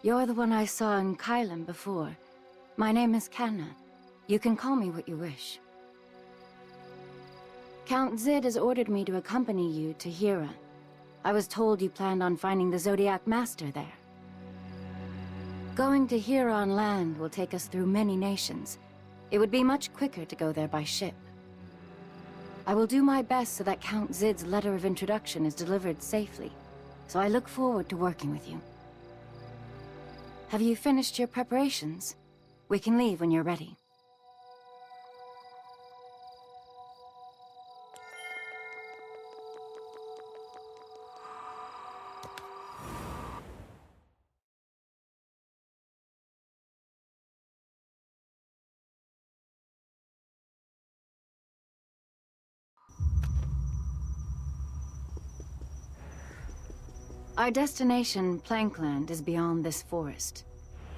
You're the one I saw in Kylam before. My name is Kanna. You can call me what you wish. Count Zid has ordered me to accompany you to Hira. I was told you planned on finding the Zodiac Master there. Going to Hira on land will take us through many nations. It would be much quicker to go there by ship. I will do my best so that Count Zid's letter of introduction is delivered safely, so I look forward to working with you. Have you finished your preparations? We can leave when you're ready. Our destination, Plankland, is beyond this forest.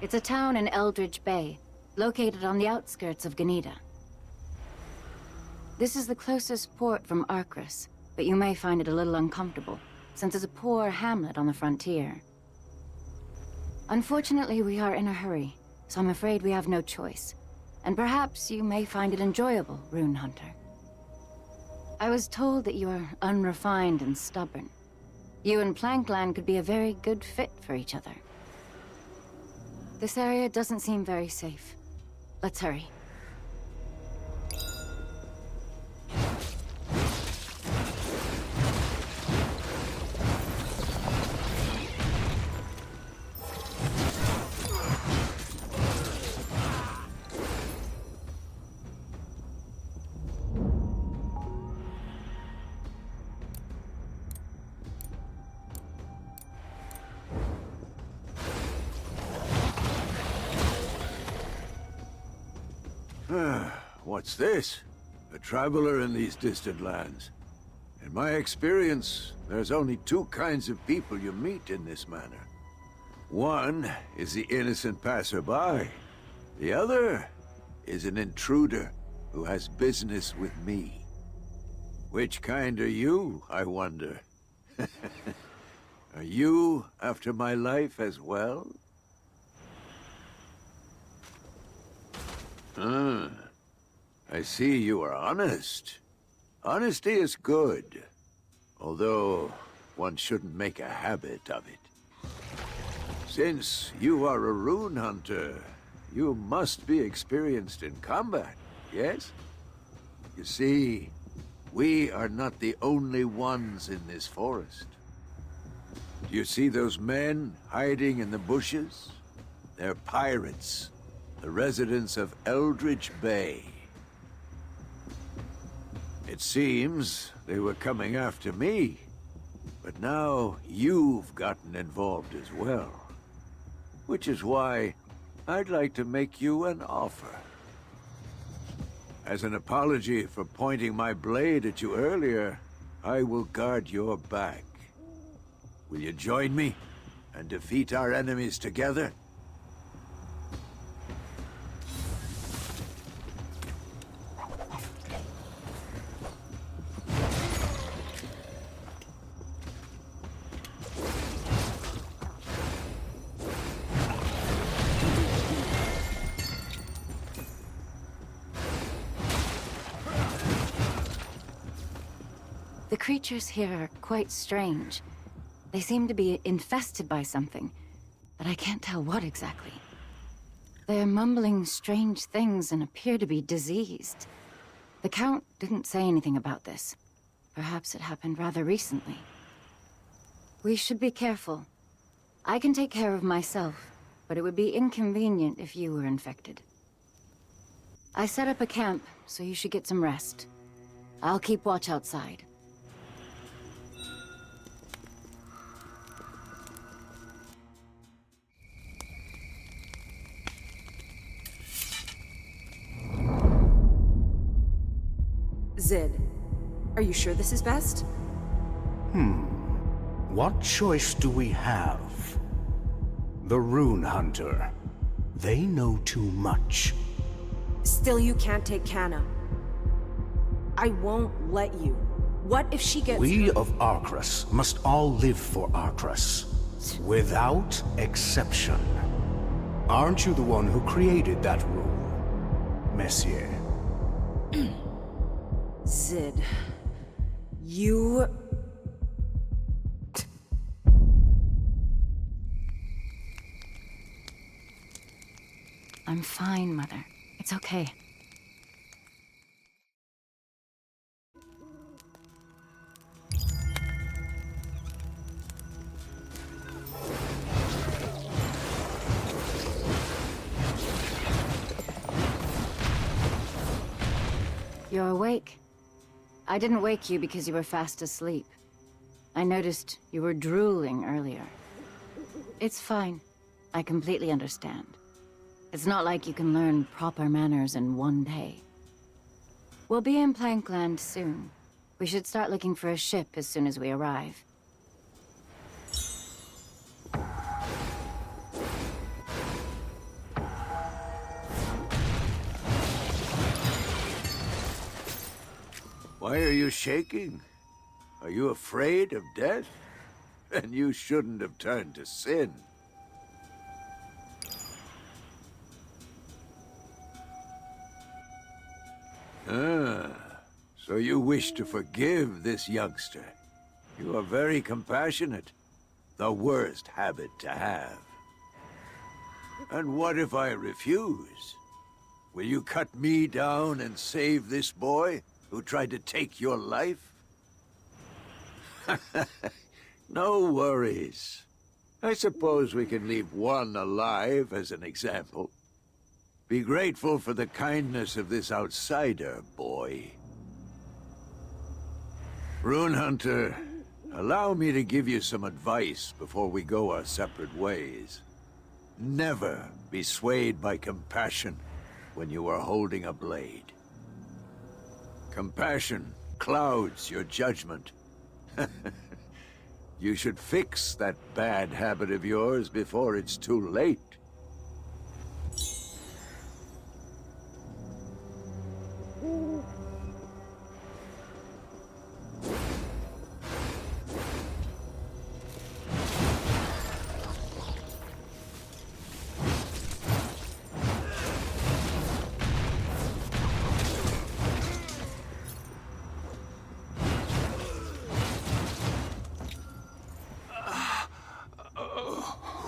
It's a town in Eldridge Bay, located on the outskirts of Ganida. This is the closest port from Arcris, but you may find it a little uncomfortable, since it's a poor hamlet on the frontier. Unfortunately, we are in a hurry, so I'm afraid we have no choice. And perhaps you may find it enjoyable, Rune Hunter. I was told that you are unrefined and stubborn. You and Plankland could be a very good fit for each other. This area doesn't seem very safe. Let's hurry. What's this? A traveler in these distant lands. In my experience, there's only two kinds of people you meet in this manner. One is the innocent passerby. The other is an intruder who has business with me. Which kind are you, I wonder? Are you after my life as well? I see you are honest. Honesty is good, although one shouldn't make a habit of it. Since you are a rune hunter, you must be experienced in combat, yes? You see, we are not the only ones in this forest. Do you see those men hiding in the bushes? They're pirates, the residents of Eldridge Bay. It seems they were coming after me, but now you've gotten involved as well. Which is why I'd like to make you an offer. As an apology for pointing my blade at you earlier, I will guard your back. Will you join me and defeat our enemies together? The creatures here are quite strange. They seem to be infested by something, but I can't tell what exactly. They're mumbling strange things and appear to be diseased. The Count didn't say anything about this. Perhaps it happened rather recently. We should be careful. I can take care of myself, but it would be inconvenient if you were infected. I set up a camp, so you should get some rest. I'll keep watch outside. Zid, are you sure this is best? What choice do we have? The Rune Hunter. They know too much. Still, you can't take Kanna. I won't let you. What if she gets... We of Arcris must all live for Arcris. Without exception. Aren't you the one who created that rule, Messier? Sid, you... I'm fine, Mother. It's okay. You're awake. I didn't wake you because you were fast asleep. I noticed you were drooling earlier. It's fine. I completely understand. It's not like you can learn proper manners in one day. We'll be in Plankland soon. We should start looking for a ship as soon as we arrive. Why are you shaking? Are you afraid of death? Then you shouldn't have turned to sin. So you wish to forgive this youngster. You are very compassionate. The worst habit to have. And what if I refuse? Will you cut me down and save this boy who tried to take your life? No worries. I suppose we can leave one alive as an example. Be grateful for the kindness of this outsider, boy. Rune Hunter, allow me to give you some advice before we go our separate ways. Never be swayed by compassion when you are holding a blade. Compassion clouds your judgment. You should fix that bad habit of yours before it's too late.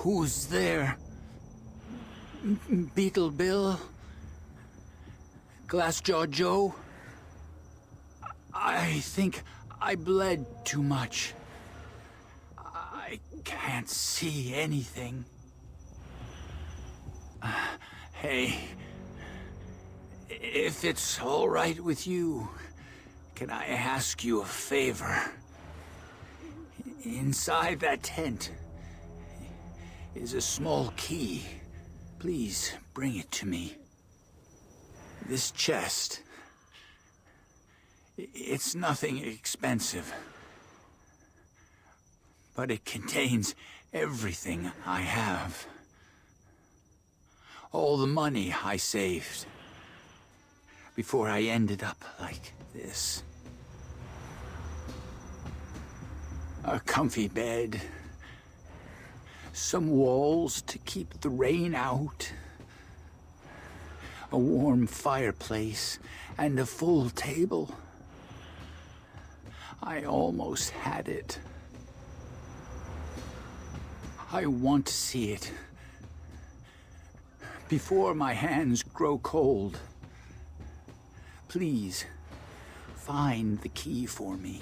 Who's there? Beetle Bill? Glassjaw Joe? I think I bled too much. I can't see anything. Hey, if it's all right with you, can I ask you a favor? Inside that tent is a small key. Please bring it to me. This chest, it's nothing expensive, but it contains everything I have. All the money I saved before I ended up like this. A comfy bed, some walls to keep the rain out, a warm fireplace, and a full table. I almost had it. I want to see it before my hands grow cold. Please, find the key for me.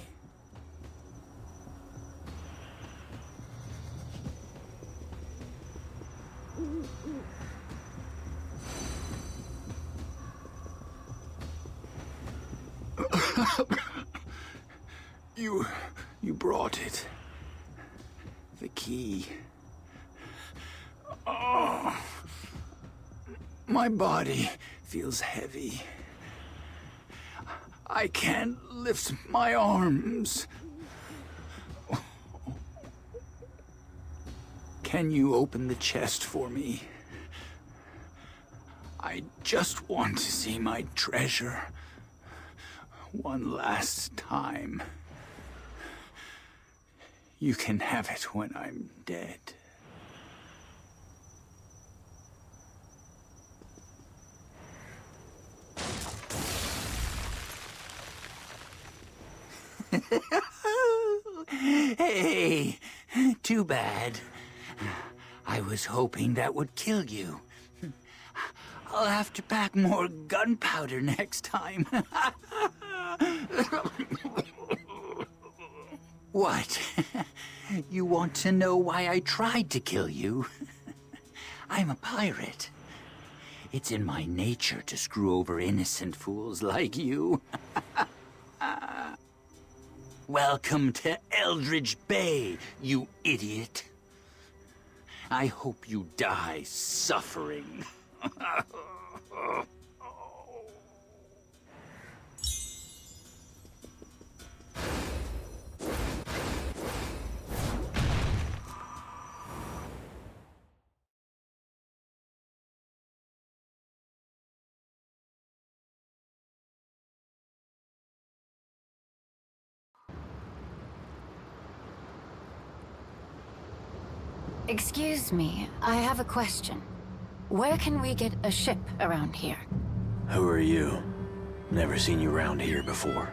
You brought it. The key. Oh, my body feels heavy. I can't lift my arms. Can you open the chest for me? I just want to see my treasure one last time. You can have it when I'm dead. Hey, too bad. I was hoping that would kill you. I'll have to pack more gunpowder next time. What? You want to know why I tried to kill you? I'm a pirate. It's in my nature to screw over innocent fools like you. Welcome to Eldridge Bay, you idiot. I hope you die suffering. Excuse me, I have a question. Where can we get a ship around here? Who are you? Never seen you around here before.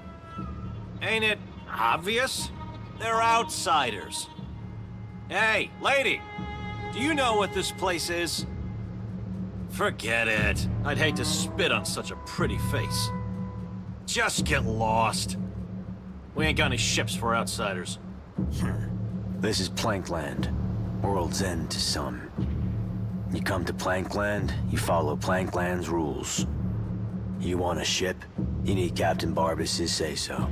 Ain't it obvious? They're outsiders. Hey, lady! Do you know what this place is? Forget it. I'd hate to spit on such a pretty face. Just get lost. We ain't got any ships for outsiders. This is Plankland. World's End to some. You come to Plankland, you follow Plankland's rules. You want a ship? You need Captain Barbas's say-so.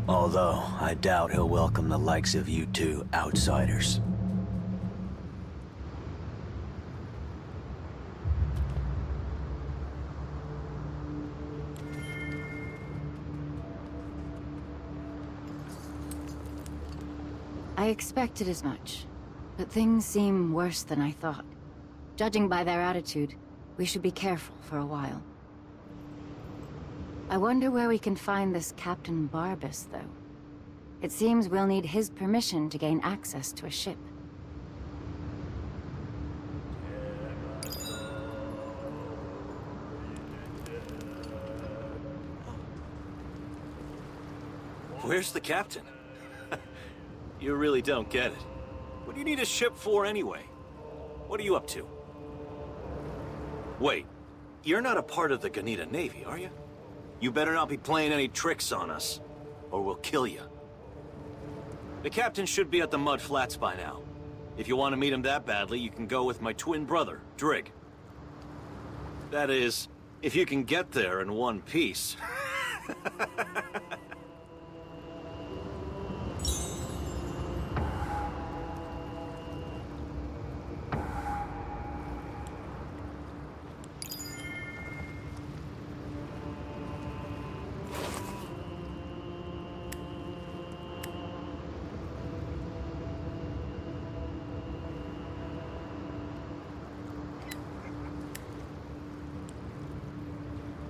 Although, I doubt he'll welcome the likes of you two outsiders. I expected as much, but things seem worse than I thought. Judging by their attitude, we should be careful for a while. I wonder where we can find this Captain Barbas, though. It seems we'll need his permission to gain access to a ship. Where's the captain? You really don't get it. What do you need a ship for anyway? What are you up to? Wait, you're not a part of the Ganita Navy, are you? You better not be playing any tricks on us, or we'll kill you. The captain should be at the Mud Flats by now. If you want to meet him that badly, you can go with my twin brother, Drig. That is, if you can get there in one piece.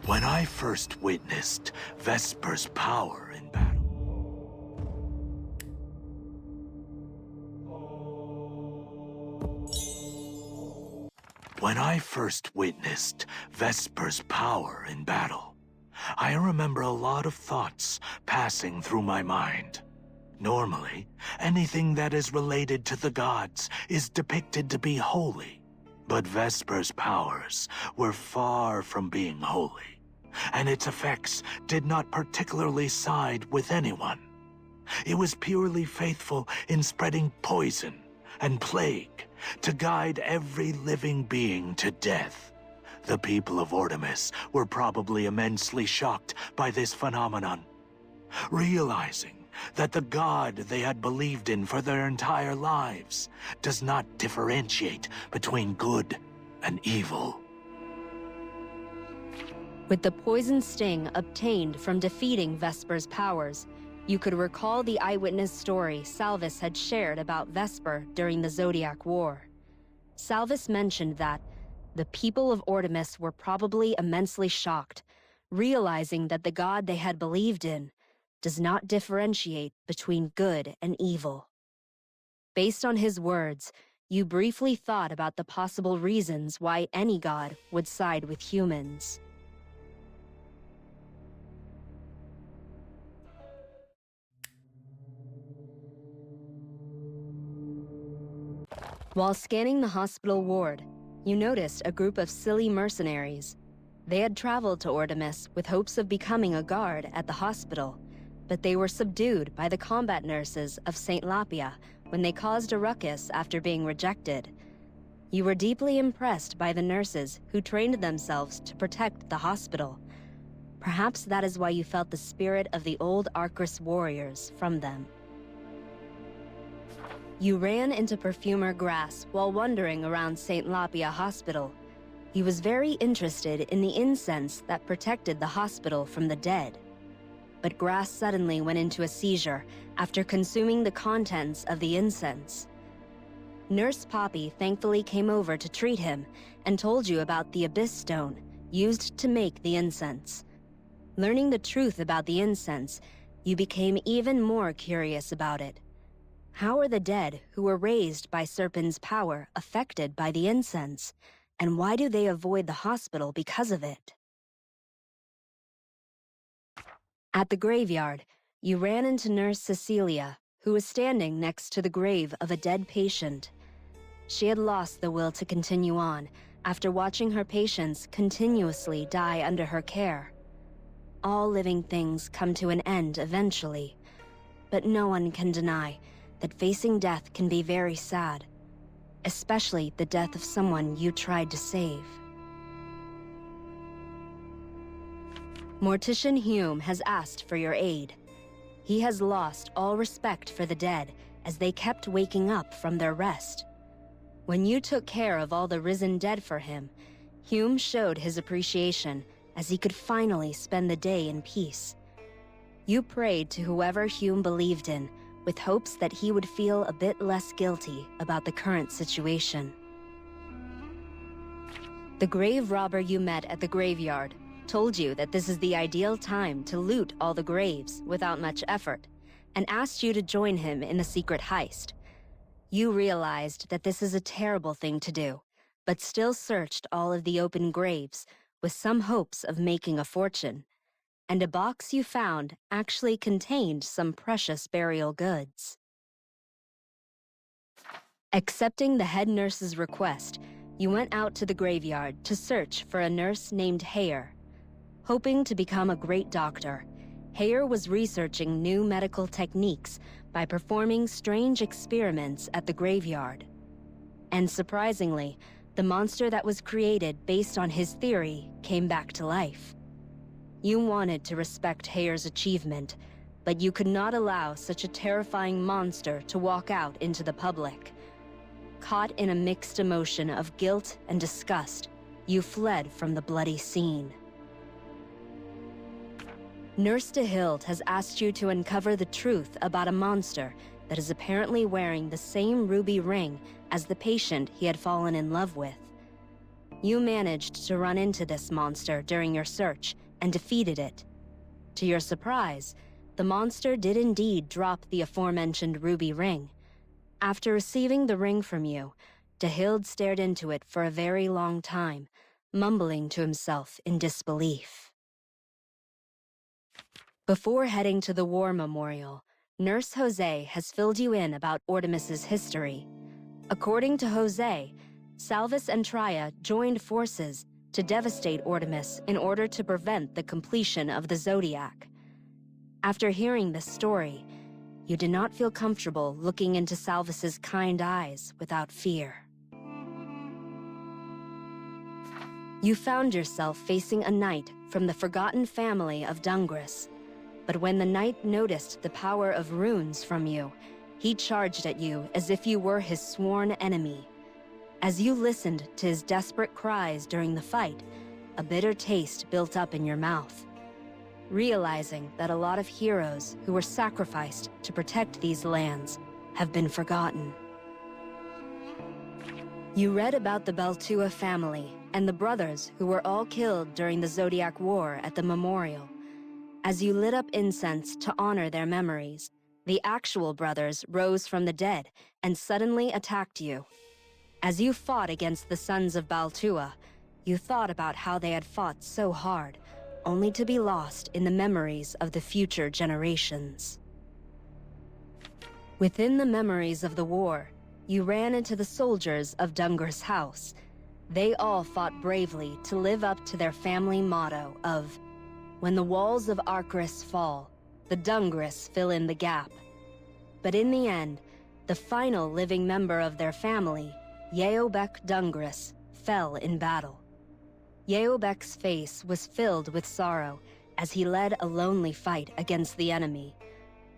When I first witnessed Vesper's power in battle. When I first witnessed Vesper's power in battle, I remember a lot of thoughts passing through my mind. Normally, anything that is related to the gods is depicted to be holy. But Vesper's powers were far from being holy, and its effects did not particularly side with anyone. It was purely faithful in spreading poison and plague to guide every living being to death. The people of Artemis were probably immensely shocked by this phenomenon, realizing that the god they had believed in for their entire lives does not differentiate between good and evil. With the poison sting obtained from defeating Vesper's powers, you could recall the eyewitness story Salvis had shared about Vesper during the Zodiac War. Salvis mentioned that the people of Artemis were probably immensely shocked, realizing that the god they had believed in does not differentiate between good and evil. Based on his words, you briefly thought about the possible reasons why any god would side with humans. While scanning the hospital ward, you noticed a group of silly mercenaries. They had traveled to Ordemis with hopes of becoming a guard at the hospital, but they were subdued by the combat nurses of St. Lapia when they caused a ruckus after being rejected. You were deeply impressed by the nurses who trained themselves to protect the hospital. Perhaps that is why you felt the spirit of the old Arcris warriors from them. You ran into Perfumer Grass while wandering around St. Lapia Hospital. He was very interested in the incense that protected the hospital from the dead. But Grass suddenly went into a seizure after consuming the contents of the incense. Nurse Poppy thankfully came over to treat him and told you about the Abyss Stone used to make the incense. Learning the truth about the incense, you became even more curious about it. How are the dead who were raised by Serpent's power affected by the incense? And why do they avoid the hospital because of it? At the graveyard, you ran into Nurse Cecilia, who was standing next to the grave of a dead patient. She had lost the will to continue on after watching her patients continuously die under her care. All living things come to an end eventually, but no one can deny that facing death can be very sad, especially the death of someone you tried to save. Mortician Hume has asked for your aid. He has lost all respect for the dead as they kept waking up from their rest. When you took care of all the risen dead for him, Hume showed his appreciation as he could finally spend the day in peace. You prayed to whoever Hume believed in, with hopes that he would feel a bit less guilty about the current situation. The grave robber you met at the graveyard told you that this is the ideal time to loot all the graves without much effort, and asked you to join him in the secret heist. You realized that this is a terrible thing to do, but still searched all of the open graves with some hopes of making a fortune. And a box you found actually contained some precious burial goods. Accepting the head nurse's request, you went out to the graveyard to search for a nurse named Hayer. Hoping to become a great doctor, Hayer was researching new medical techniques by performing strange experiments at the graveyard. And surprisingly, the monster that was created based on his theory came back to life. You wanted to respect Hayer's achievement, but you could not allow such a terrifying monster to walk out into the public. Caught in a mixed emotion of guilt and disgust, you fled from the bloody scene. Nurse DeHild has asked you to uncover the truth about a monster that is apparently wearing the same ruby ring as the patient he had fallen in love with. You managed to run into this monster during your search and defeated it. To your surprise, the monster did indeed drop the aforementioned ruby ring. After receiving the ring from you, DeHild stared into it for a very long time, mumbling to himself in disbelief. Before heading to the war memorial, Nurse Jose has filled you in about Ordemis's history. According to Jose, Salvis and Traya joined forces to devastate Ordemis in order to prevent the completion of the Zodiac. After hearing this story, you did not feel comfortable looking into Salvis's kind eyes without fear. You found yourself facing a knight from the forgotten family of Dungris, but when the knight noticed the power of runes from you, he charged at you as if you were his sworn enemy. As you listened to his desperate cries during the fight, a bitter taste built up in your mouth. Realizing that a lot of heroes who were sacrificed to protect these lands have been forgotten. You read about the Baltua family and the brothers who were all killed during the Zodiac War at the memorial. As you lit up incense to honor their memories, the actual brothers rose from the dead and suddenly attacked you. As you fought against the sons of Baltua, you thought about how they had fought so hard, only to be lost in the memories of the future generations. Within the memories of the war, you ran into the soldiers of Dungr's house. They all fought bravely to live up to their family motto of, "When the walls of Arcris fall, the Dungris fill in the gap." But in the end, the final living member of their family, Yeobek Dungris, fell in battle. Yeobek's face was filled with sorrow as he led a lonely fight against the enemy.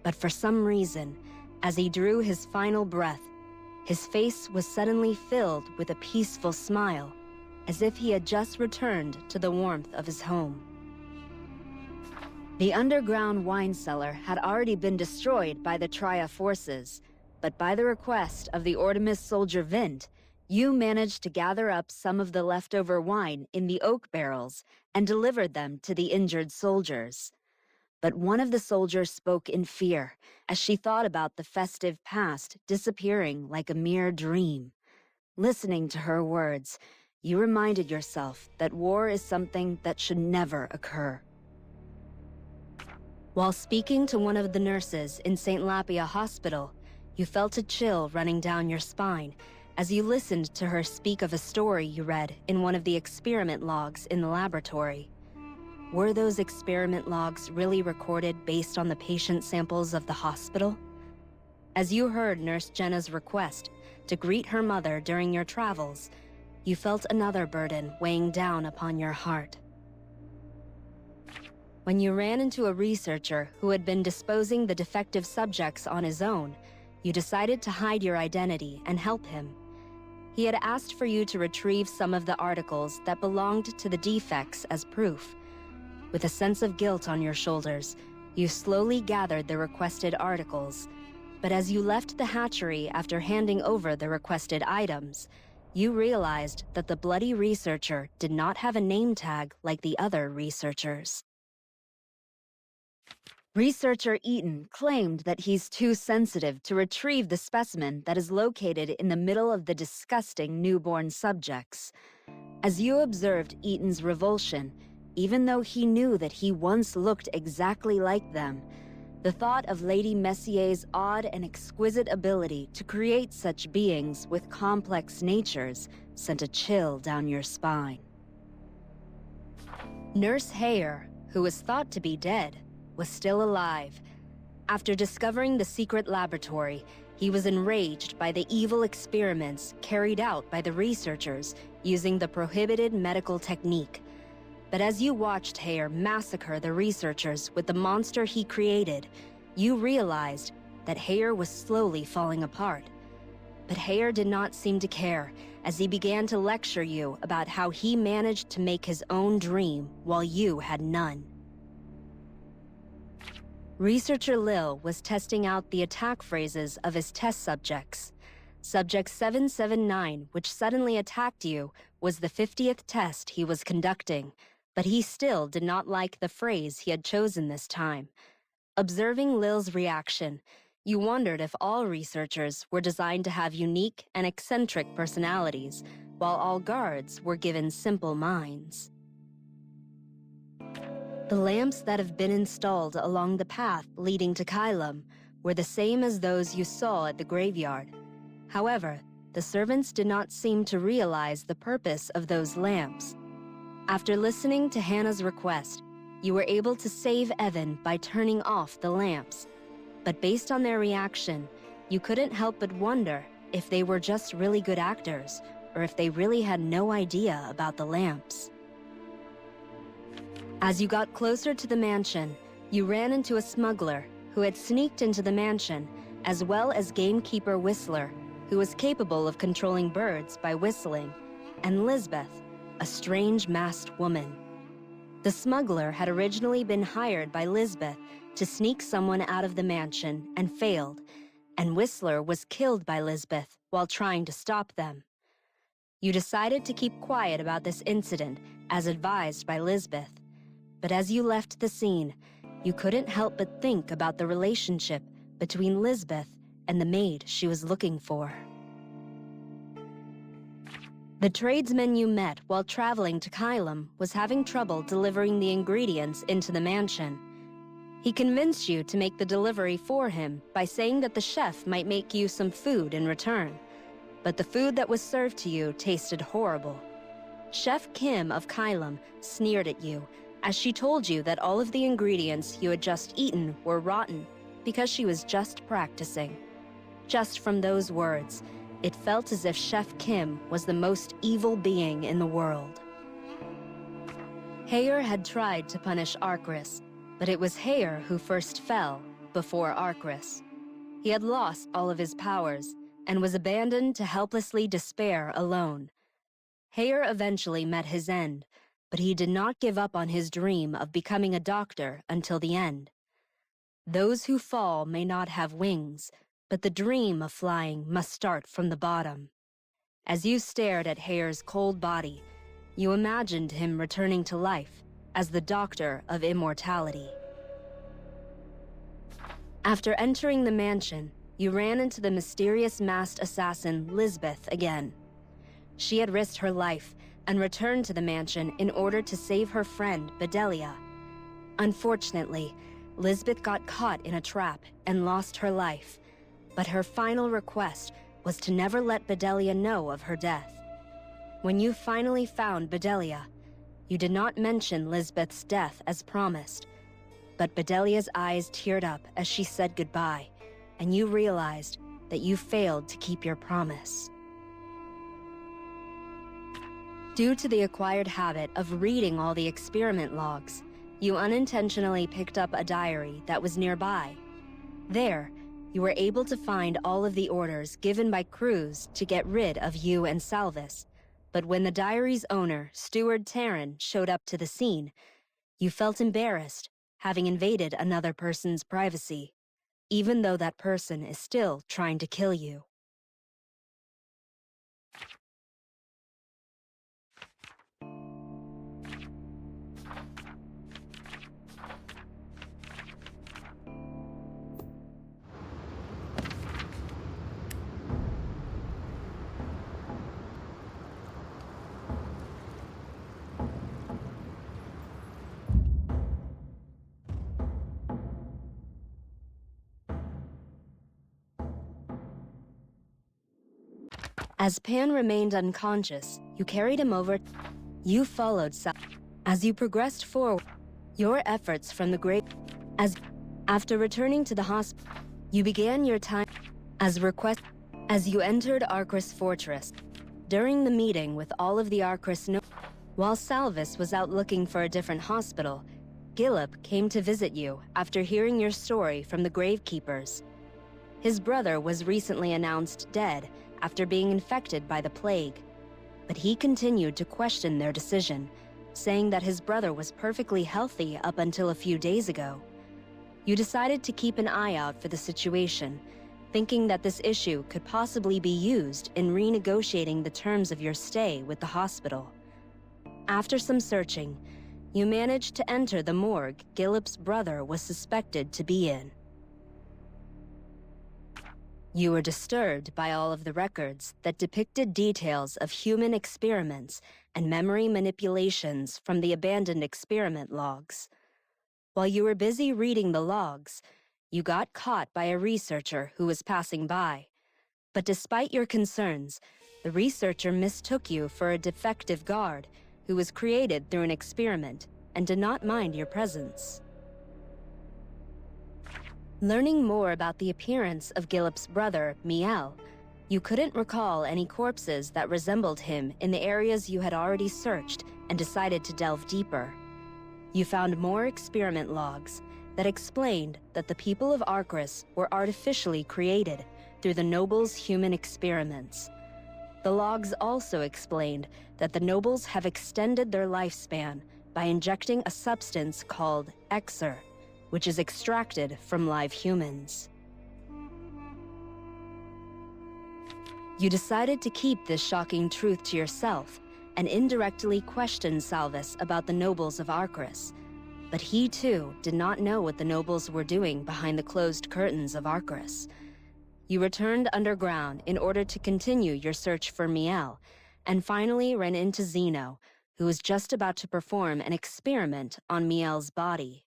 But for some reason, as he drew his final breath, his face was suddenly filled with a peaceful smile, as if he had just returned to the warmth of his home. The underground wine cellar had already been destroyed by the Tria forces, but by the request of the Ordemis soldier Vint, you managed to gather up some of the leftover wine in the oak barrels and delivered them to the injured soldiers. But one of the soldiers spoke in fear as she thought about the festive past disappearing like a mere dream. Listening to her words, you reminded yourself that war is something that should never occur. While speaking to one of the nurses in St. Lapia Hospital, you felt a chill running down your spine as you listened to her speak of a story you read in one of the experiment logs in the laboratory. Were those experiment logs really recorded based on the patient samples of the hospital? As you heard Nurse Jenna's request to greet her mother during your travels, you felt another burden weighing down upon your heart. When you ran into a researcher who had been disposing the defective subjects on his own, you decided to hide your identity and help him. He had asked for you to retrieve some of the articles that belonged to the defects as proof. With a sense of guilt on your shoulders, you slowly gathered the requested articles. But as you left the hatchery after handing over the requested items, you realized that the bloody researcher did not have a name tag like the other researchers. Researcher Eaton claimed that he's too sensitive to retrieve the specimen that is located in the middle of the disgusting newborn subjects. As you observed Eaton's revulsion, even though he knew that he once looked exactly like them, the thought of Lady Messier's odd and exquisite ability to create such beings with complex natures sent a chill down your spine. Nurse Hayer, who was thought to be dead, was still alive. After discovering the secret laboratory, he was enraged by the evil experiments carried out by the researchers using the prohibited medical technique. But as you watched Hayer massacre the researchers with the monster he created, you realized that Hayer was slowly falling apart. But Hayer did not seem to care as he began to lecture you about how he managed to make his own dream while you had none. Researcher Lil was testing out the attack phrases of his test subjects. Subject 779, which suddenly attacked you, was the 50th test he was conducting, but he still did not like the phrase he had chosen this time. Observing Lil's reaction, you wondered if all researchers were designed to have unique and eccentric personalities, while all guards were given simple minds. The lamps that have been installed along the path leading to Kylum were the same as those you saw at the graveyard. However, the servants did not seem to realize the purpose of those lamps. After listening to Hannah's request, you were able to save Evan by turning off the lamps. But based on their reaction, you couldn't help but wonder if they were just really good actors or if they really had no idea about the lamps. As you got closer to the mansion, you ran into a smuggler who had sneaked into the mansion, as well as gamekeeper Whistler, who was capable of controlling birds by whistling, and Lisbeth, a strange masked woman. The smuggler had originally been hired by Lisbeth to sneak someone out of the mansion and failed, and Whistler was killed by Lisbeth while trying to stop them. You decided to keep quiet about this incident, as advised by Lisbeth. But as you left the scene, you couldn't help but think about the relationship between Lisbeth and the maid she was looking for. The tradesman you met while traveling to Kylum was having trouble delivering the ingredients into the mansion. He convinced you to make the delivery for him by saying that the chef might make you some food in return, but the food that was served to you tasted horrible. Chef Kim of Kylum sneered at you as she told you that all of the ingredients you had just eaten were rotten because she was just practicing. Just from those words, it felt as if Chef Kim was the most evil being in the world. Heyer had tried to punish Arcris, but it was Heyer who first fell before Arcris. He had lost all of his powers and was abandoned to helplessly despair alone. Heyer eventually met his end, but he did not give up on his dream of becoming a doctor until the end. Those who fall may not have wings, but the dream of flying must start from the bottom. As you stared at Heyer's cold body, you imagined him returning to life as the Doctor of Immortality. After entering the mansion, you ran into the mysterious masked assassin Lisbeth again. She had risked her life and returned to the mansion in order to save her friend Bedelia. Unfortunately, Lisbeth got caught in a trap and lost her life, but her final request was to never let Bedelia know of her death. When you finally found Bedelia, you did not mention Lisbeth's death as promised, but Bedelia's eyes teared up as she said goodbye, and you realized that you failed to keep your promise. Due to the acquired habit of reading all the experiment logs, you unintentionally picked up a diary that was nearby. There, you were able to find all of the orders given by Cruz to get rid of you and Salvis, but when the diary's owner, Steward Taryn, showed up to the scene, you felt embarrassed, having invaded another person's privacy, even though that person is still trying to kill you. As Pan remained unconscious, you carried him over. You followed Sal. As you progressed forward, your efforts from the grave. After returning to the hospital, you began your time as you entered Arcris Fortress. During the meeting with all of the Arcris while Salvis was out looking for a different hospital, Gillip came to visit you after hearing your story from the Gravekeepers. His brother was recently announced dead after being infected by the plague, but he continued to question their decision, saying that his brother was perfectly healthy up until a few days ago. You decided to keep an eye out for the situation, thinking that this issue could possibly be used in renegotiating the terms of your stay with the hospital. After some searching, you managed to enter the morgue Gillip's brother was suspected to be in. You were disturbed by all of the records that depicted details of human experiments and memory manipulations from the abandoned experiment logs. While you were busy reading the logs, you got caught by a researcher who was passing by. But despite your concerns, the researcher mistook you for a defective guard who was created through an experiment and did not mind your presence. Learning more about the appearance of Gillip's brother, Miel, you couldn't recall any corpses that resembled him in the areas you had already searched and decided to delve deeper. You found more experiment logs that explained that the people of Arcris were artificially created through the Nobles' human experiments. The logs also explained that the Nobles have extended their lifespan by injecting a substance called Exer, which is extracted from live humans. You decided to keep this shocking truth to yourself and indirectly questioned Salvis about the Nobles of Arcris, but he too did not know what the Nobles were doing behind the closed curtains of Arcris. You returned underground in order to continue your search for Miel, and finally ran into Zeno, who was just about to perform an experiment on Miel's body.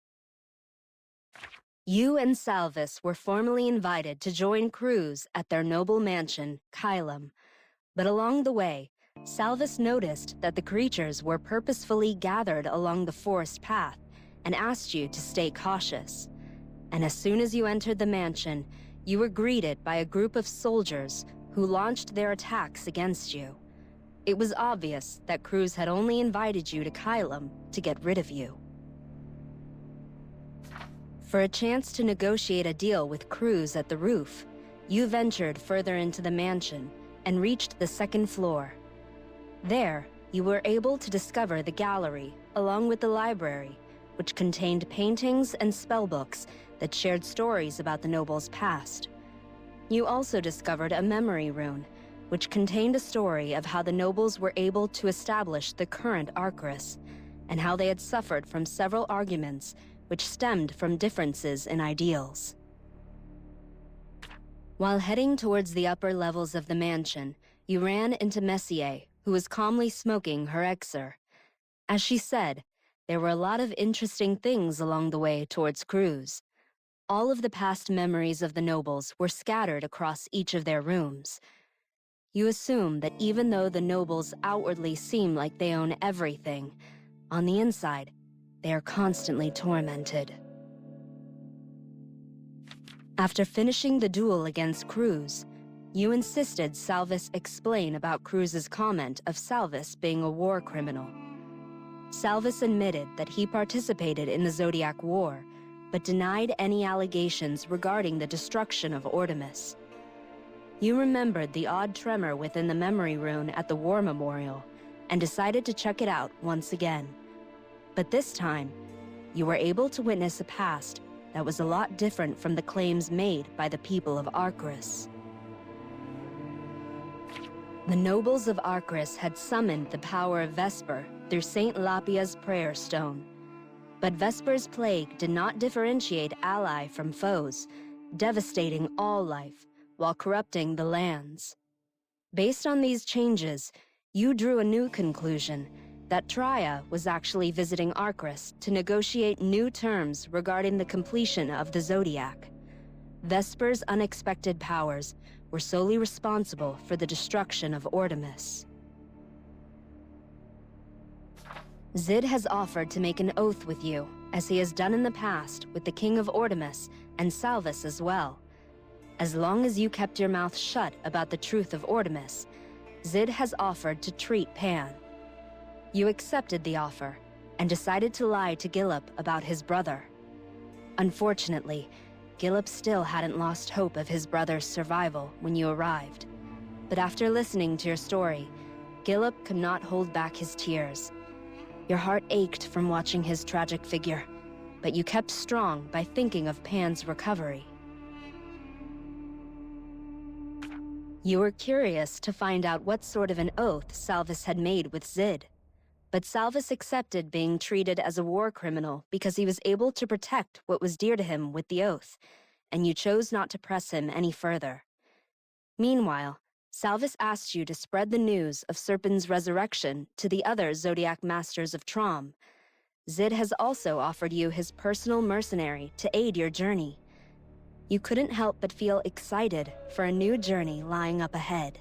You and Salvis were formally invited to join Cruz at their noble mansion, Kylum, But along the way, Salvis noticed that the creatures were purposefully gathered along the forest path and asked you to stay cautious. And as soon as you entered the mansion, you were greeted by a group of soldiers who launched their attacks against you. It was obvious that Cruz had only invited you to Kylum to get rid of you. For a chance to negotiate a deal with Cruz at the roof, you ventured further into the mansion and reached the second floor. There, you were able to discover the gallery, along with the library, which contained paintings and spellbooks that shared stories about the noble's past. You also discovered a memory rune, which contained a story of how the nobles were able to establish the current Arcris, and how they had suffered from several arguments which stemmed from differences in ideals. While heading towards the upper levels of the mansion, you ran into Messier, who was calmly smoking her exer. As she said, there were a lot of interesting things along the way towards Cruz. All of the past memories of the nobles were scattered across each of their rooms. You assume that even though the nobles outwardly seem like they own everything, on the inside, they are constantly tormented. After finishing the duel against Cruz, you insisted Salvis explain about Cruz's comment of Salvis being a war criminal. Salvis admitted that he participated in the Zodiac War, but denied any allegations regarding the destruction of Artemis. You remembered the odd tremor within the memory rune at the War Memorial, and decided to check it out once again. But this time, you were able to witness a past that was a lot different from the claims made by the people of Arcris. The nobles of Arcris had summoned the power of Vesper through Saint Lapia's prayer stone. But Vesper's plague did not differentiate ally from foes, devastating all life while corrupting the lands. Based on these changes, you drew a new conclusion that Traia was actually visiting Arcris to negotiate new terms regarding the completion of the Zodiac. Vesper's unexpected powers were solely responsible for the destruction of Artemis. Zid has offered to make an oath with you, as he has done in the past with the King of Artemis and Salvis as well. As long as you kept your mouth shut about the truth of Artemis, Zid has offered to treat Pan. You accepted the offer, and decided to lie to Gillip about his brother. Unfortunately, Gillip still hadn't lost hope of his brother's survival when you arrived. But after listening to your story, Gillip could not hold back his tears. Your heart ached from watching his tragic figure, but you kept strong by thinking of Pan's recovery. You were curious to find out what sort of an oath Salvis had made with Zid. But Salvis accepted being treated as a war criminal because he was able to protect what was dear to him with the oath, and you chose not to press him any further. Meanwhile, Salvis asked you to spread the news of Serpent's resurrection to the other Zodiac Masters of Trom. Zid has also offered you his personal mercenary to aid your journey. You couldn't help but feel excited for a new journey lying up ahead.